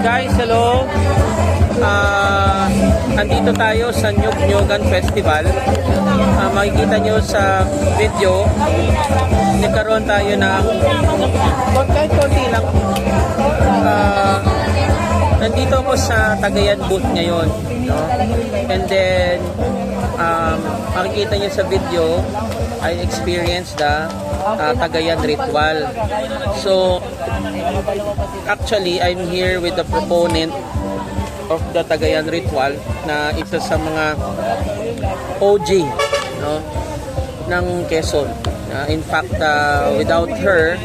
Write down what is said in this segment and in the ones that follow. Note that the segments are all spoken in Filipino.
Guys, hello. Andito tayo sa Nyug-Nyugan Festival. Makikita nyo sa video, nagkaroon tayo ng kahit konti lang. Nandito ako sa Tagayan booth ngayon, no? And then makikita nyo sa video, I experienced the Tagayan ritual. So actually, I'm here with the proponent of the Tagayan ritual na isa sa mga OG, no, ng Quezon. In fact, without her,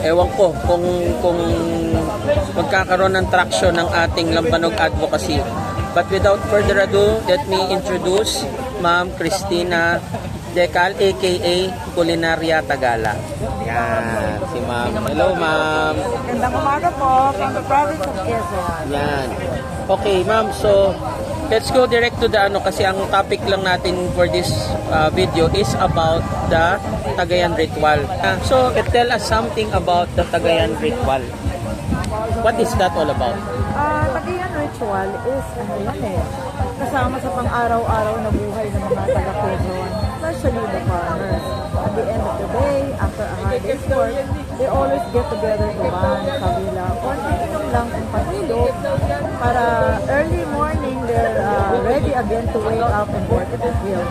ewan ko kung magkakaroon ng traction ng ating Lambanog advocacy. But without further ado, let me introduce Ma'am Cristina Decal, aka Culinaria Tagala. Yan, si Ma'am. Hello, Ma'am. Gandang umaga po from the province of Quezon. Yan. Okay, Ma'am. So, let's go direct to the kasi ang topic lang natin for this video is about the Tagayan ritual. So, tell us something about the Tagayan ritual. What is that all about? Tagayan ritual is, kasama sa pang-araw-araw na buhay ng mga taga-Quezon, especially the farmers. At the end of the day, after a hard day's work, they always get together to bond, kabila, konti-inom lang kung patulog, para early morning, they're ready again to wake up and work at the field.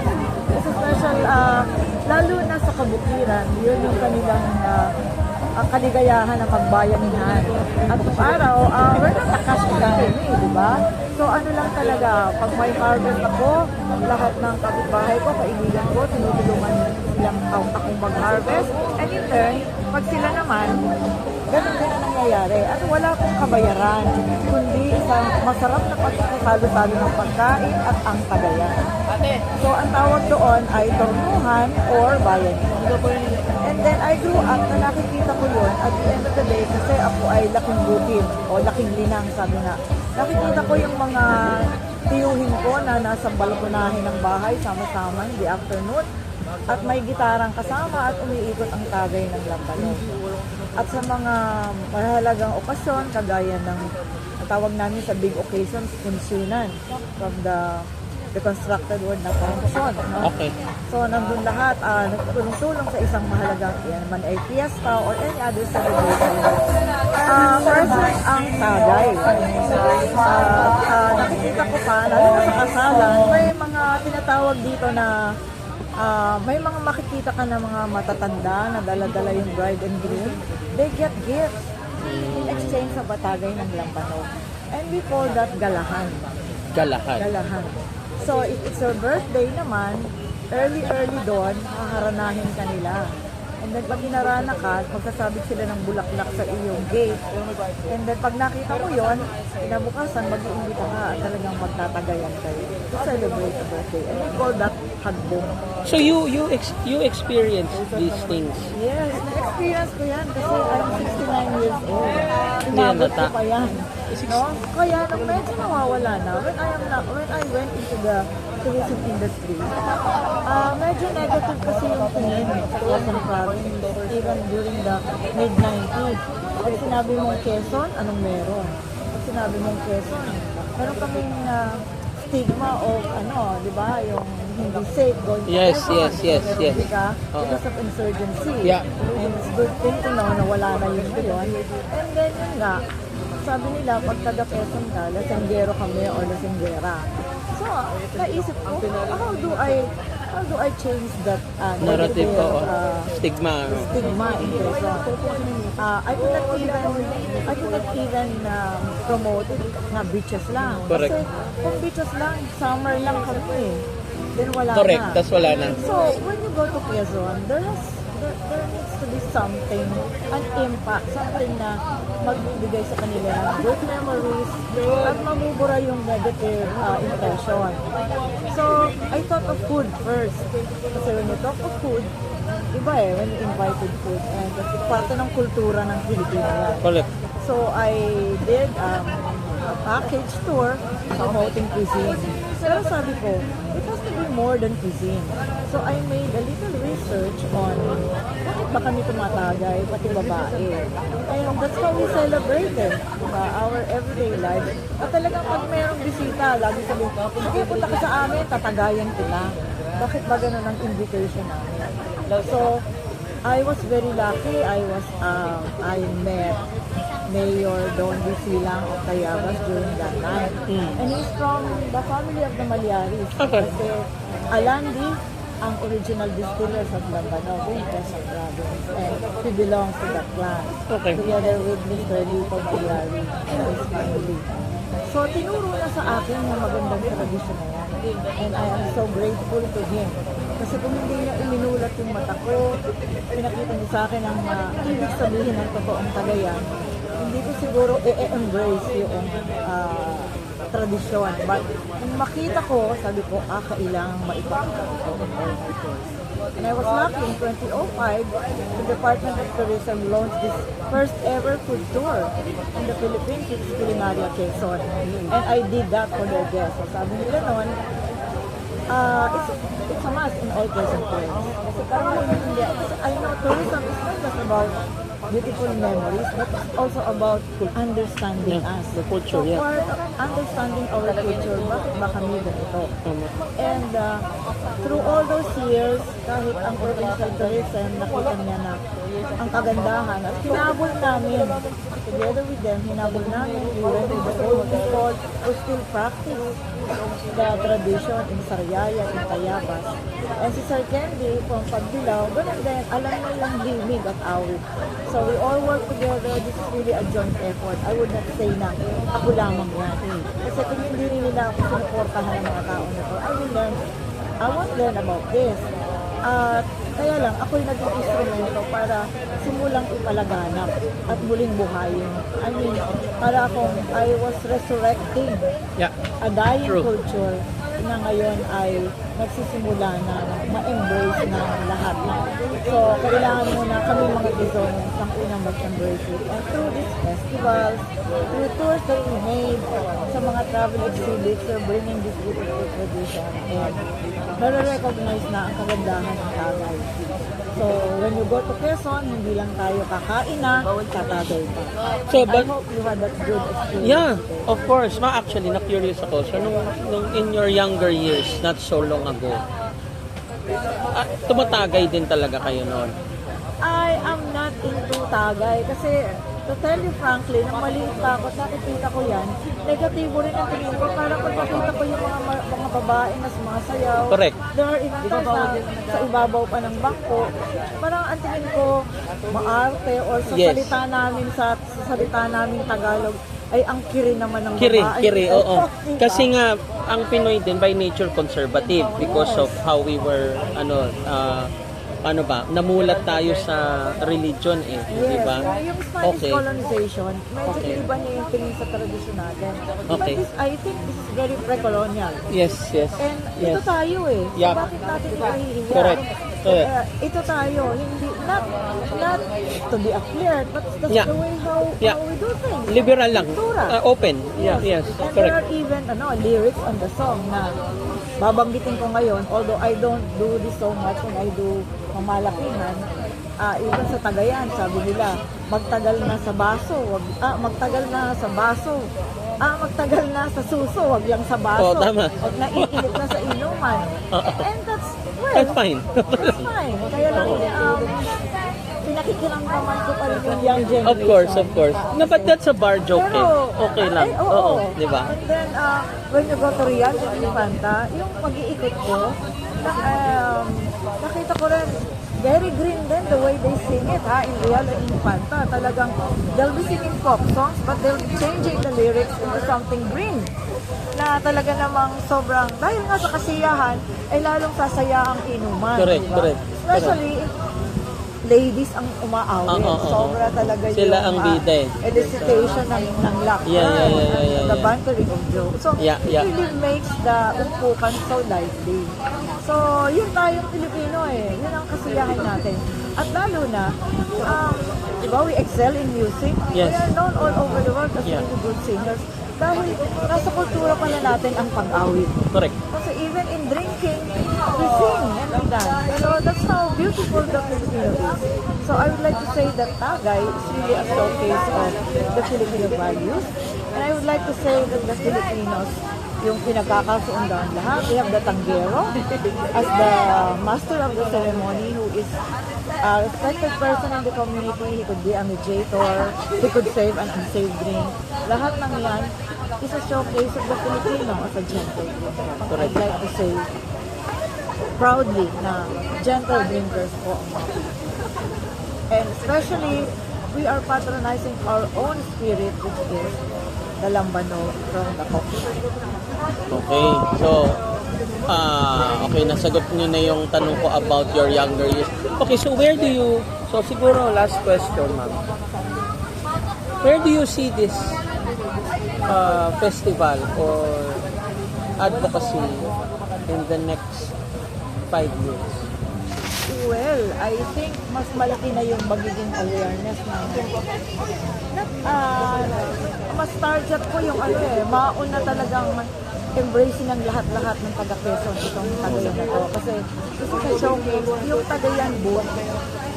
It's a special, lalo na sa kabukiran, yun yung kanilang kaligayahan ng pagbayanihan. At kung araw, we're not a cash economy, di ba? So ano lang talaga, pag may harvest ako, lahat ng kapitbahay ko, kaibigan ko, tinutulungan silang akong mag-harvest. And in turn, pag sila naman, ganun din ang nangyayari. At wala akong kabayaran, kundi isang masarap na pagkakasalo-salo ng pagkain at ang Tagayan. So ang tawag doon ay tornuhan or bayani. And then I grew up na nakikita ko yun at the end of the day kasi ako ay laking bukid o laking linang, sabi nga. Nakikita ko yung mga tiyuhin ko na nasa balkonahin ng bahay sama-sama in the afternoon at may gitarang kasama at umiikot ang tagay ng Lambanog. At sa mga mahalagang okasyon, kagaya ng tawag namin sa big occasions, kunsunan from the constructed word na function. No? Okay. So, nandun lahat, nagtulong-tulong sa isang mahalagang yan, man ay fiesta or any other celebration. First, ang tagay. Nakikita ko pa, lalo na sa kasalan, may mga tinatawag dito na may mga makikita ka na mga matatanda na dala-dala yung bride and groom. They get gifts in exchange sa batagay ng Lambanog. And we call that galahan. Galahan. Galahan. So, if it's your birthday naman, early doon, haharanahin ka nila. And then, pag hinarana ka, magsasabit sila ng bulaklak sa iyong gate. And then, pag nakita mo yon, kinabukasan, mag-iimbita ka at talagang magtatagayan kayo to celebrate the birthday. And we call that hagbong. So you experience these things? Yes, na-experience ko yan kasi I'm 69 years old. Umabot ko pa yan. No? Kaya nung medyo nawawala na, when I went into the tourism industry, medyo negative kasi yung tingin sa Quezon Province, even during the mid-90s. Pag sinabi mong Quezon, anong meron? Pag sinabi mong Quezon, meron kaming stigma of di ba, yung hindi safe going to Quezon. Yes. Because of insurgency. Yeah. And it's good thing to know na wala na yun yun. And then yun nga, sabi nila, pag taga-Quezon ka, lasenggero kami o lasenggera. So, naisip ko, how do I change that narrative negative stigma in Quezon? I could not even promote na beaches lang. Correct. Kasi kung beaches lang, summer lang kami. Then wala Correct, na. tas wala na. So, when you go to Quezon, there needs to be something, an impact, something na magbibigay sa kanila ng good memories at mamubura yung negative impression. So, I thought of food first. Kasi when you talk of food, iba when you invited food. And that's parte ng kultura ng Pilipino yan. Correct. So, I did a package tour promoting cuisine. Pero sabi ko, it has to be more than cuisine. So I made a little research on bakit ba kami tumatagay, pati babae. And that's how we celebrate it. Our everyday life. At talagang pag mayroong bisita, lagi sabihin ko, sige, punta ka sa amin, tatagayan kita. Bakit ba ganun ang invitation namin? So, I was very lucky. I met Mayor Don Silang of Tayabas during that time. And he's from the family of the Malyaris. Okay. Kasi Alandi, ang original distiller sa Lambanog in Quezon Province. And he belongs to that clan. Okay. Together with Mr. Lito Malyari and his family. So, tinuro na sa akin yung magandang tradisyon na yan. And I am so grateful to him. Kasi kung hindi niya iminulat yung mata ko, pinakita niya sa akin ang ibig sabihin ng totoong Cagayan, hindi ko siguro i-embrace yung tradisyon. But nung makita ko, sabi ko, kailangang maipakita ko in all my tours. And I was lucky in 2005, the Department of Tourism launched this first ever food tour in the Philippines, which is Culinaria Quezon. And I did that for their guests. So sabi nila noon, it's a must in all Quezon tours. Kasi karamihan hindi. Kasi I know tourism is not just about beautiful memories, but it's also about understanding us. The culture, So for understanding our culture, bakit ba kami ganito? And through all those years, kahit ang provincial tourism, nakita niya na ang kagandahan at hinabol namin, together with them, hinabol namin, we went with the old people who still practice the tradition in Sariaya, in Tayabas. And si Sir Candy from Pagbilao, ganun din, alam mo yung himig at awit. So we all work together. This is really a joint effort. I would not say na ako lamang yan. Kasi kung hindi rin nila ako sinuportahan ng mga tao nito, I won't learn about this. Kaya lang, ako'y naging instrumento para simulang ipalaganap at muling buhayin. I mean, para I was resurrecting a dying culture na ngayon ay nagsisimula na ma-embrace na lahat. So, kailangan muna kami mga Quezonians ang unang mag-embrace it. And through these festivals, through tours that we made, sa mga travel exhibits, we're bringing this beautiful tradition. And nare-recognize na ang kagandahan ng Tagay. So, when you go to Quezon, hindi lang tayo kakain na, tatagay pa. So, I hope you had that good experience. Yeah, of course. Actually, na-curious ako. So, nung in your younger years, not so long ago, tumatagay din talaga kayo noon? I am not into Tagay kasi to tell you frankly, nang maliit pa ako, nakikita ko yan, negatibo rin ang tingin ko. Parang pag nakita ko yung mga babae na sumasayaw, Correct. there are even times na sa ibabaw pa ng bangko, parang ang tingin ko maarte or sa Yes. salita namin Tagalog, ay ang kiri naman ng Kiri, babae. oo. Diba? Kasi nga, ang Pinoy din by nature conservative because of how we were, namulat tayo sa religion Yes, di ba? yung Spanish Okay. colonization, medyo Okay. iba niya yung tingin sa tradisyon natin. Okay. But I think this is very pre-colonial. Yes. And Yes. ito tayo So Yeah. bakit natin mahihiya? Correct. Ito tayo, hindi, not to be a flirt, but that's Yeah. the way how we do things. Liberal lang. Kultura. Open. Yes, And there correct. are even lyrics on the song na babanggitin ko ngayon, although I don't do this so much when I do mamalakihan, even sa Tagayan, sabi nila, magtagal na sa baso, magtagal na sa baso, magtagal na sa suso, wag lang sa baso. Tama. At naiinit na sa inuman. And that's fine. That's fine. Kaya lang, pinakikiramdaman ko pa rin yung young generation. Of course. No, but that's a bar joke Okay lang. Oo, di ba? And then, when you go to Real and Infanta, yung pag-iikot ko, nakita ko rin, very green din the way they sing it in Real and Infanta. Talagang, they'll be singing pop songs, but they'll be changing the lyrics into something green. Na talaga namang sobrang, dahil nga sa kasiyahan, ay lalong sasaya ang inuman. Correct, diba? correct. Especially, ladies ang umaawit. Sobra talaga Sila yung ang bida elicitation ng laughter, Yeah. the bantering of jokes. So, Yeah. it really makes the umpukan so lively. So, yun tayong Pilipino Yun ang kasiyahan natin. At lalo na, diba, we excel in music. Yes. We are known all over the world as Yeah. really good singers. Dahil nasa kultura pala natin ang pag-awit. Correct. Kasi even in drinking, we sing and we dance. So that's how beautiful the Filipino is. So I would like to say that Tagay is really a showcase of the Filipino values. And I would like to say that the Filipinos, yung pinagkakasuundan lahat. We have the Tanggero as the master of the ceremony, who is a respected person in the community. He could be a mediator, he could save an unsaved drink. Lahat ng yan is a showcase of the Filipino as a gentle drinker. I'd like to say proudly na gentle drinkers po ang mga Pilipino. And especially, we are patronizing our own spirit, which is the Lambano from the coffee. Okay. So, okay, nasagot nyo na yung tanong ko about your younger years. Okay, so where do you, so siguro last question, ma'am. Where do you see this festival or advocacy in the next 5 years? Well, I think mas malaki na yung magiging awareness na mas target ko yung maun na talagang embracing ng lahat-lahat ng taga-Quezon itong Tagayan na to. Kasi this is a showcase, yung Tagayan booth,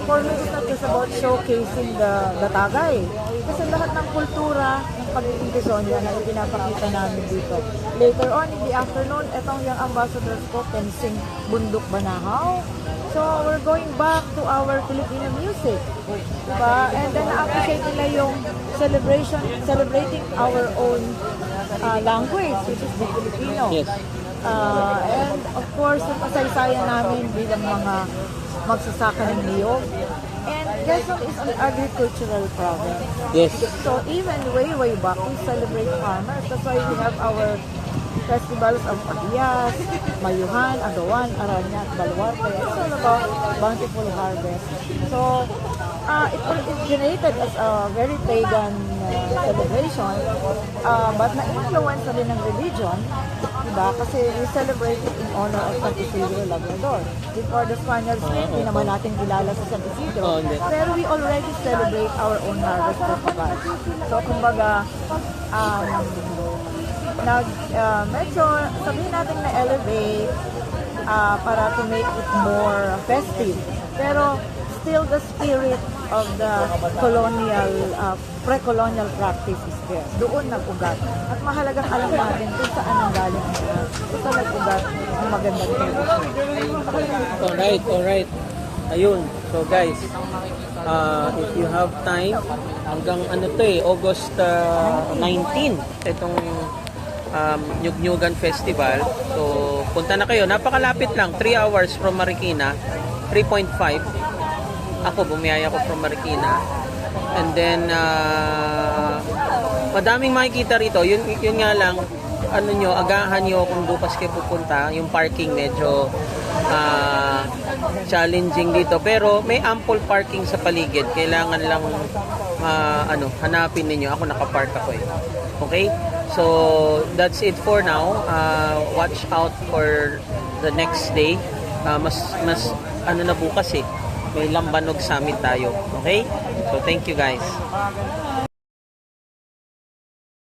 for me, it's not just about showcasing the Tagay. Kasi lahat ng kultura ng pagiging Quezonian na ipinapakita namin dito. Later on, in the afternoon, etong yung ambassadors ko can sing Bundok Banahaw. So, we're going back to our Filipino music. Diba? And then, na-appreciate nila yung celebrating our own language, which is the Filipino. Yes. And of course, yung kasaysayan namin bilang mga magsasaka ng niyog. And Quezon is an agricultural province. Yes. So even way back, we celebrate farmers. That's why we have our festivals of Pagiyas, Mayuhan, Agawan, Aranya, at Baluarte. It's all about bountiful harvest. So it originated as a very pagan celebration, but na-influence na rin ng religion, diba? Kasi we celebrate it in honor of San Isidro Labrador. Before the Spaniards came, hindi naman natin kilala sa San Isidro. Pero we already celebrate our own harvest festival. So, kumbaga, medyo sabihin natin na elevate para to make it more festive. Pero still the spirit of the colonial, pre-colonial practice is there. Doon nag-ugat. At mahalagang alam natin kung saan ang galing ang ugat. Kung saan nag-ugat ang magandang tradition. Alright. Ayun. So guys, if you have time, hanggang August 19, itong Nyugnyugan Festival. So, punta na kayo. Napakalapit lang. 3 hours from Marikina. 3.5. Ako, bumiyaya ko from Marikina. And then, madaming makikita rito. Yun nga lang, agahan nyo kung bukas kayo pupunta. Yung parking medyo challenging dito. Pero may ample parking sa paligid. Kailangan lang hanapin ninyo. Ako nakapark ako eh. Okay? So, that's it for now. Watch out for the next day. Mas na bukas eh. May Lambanog Summit tayo. Okay? So, thank you guys.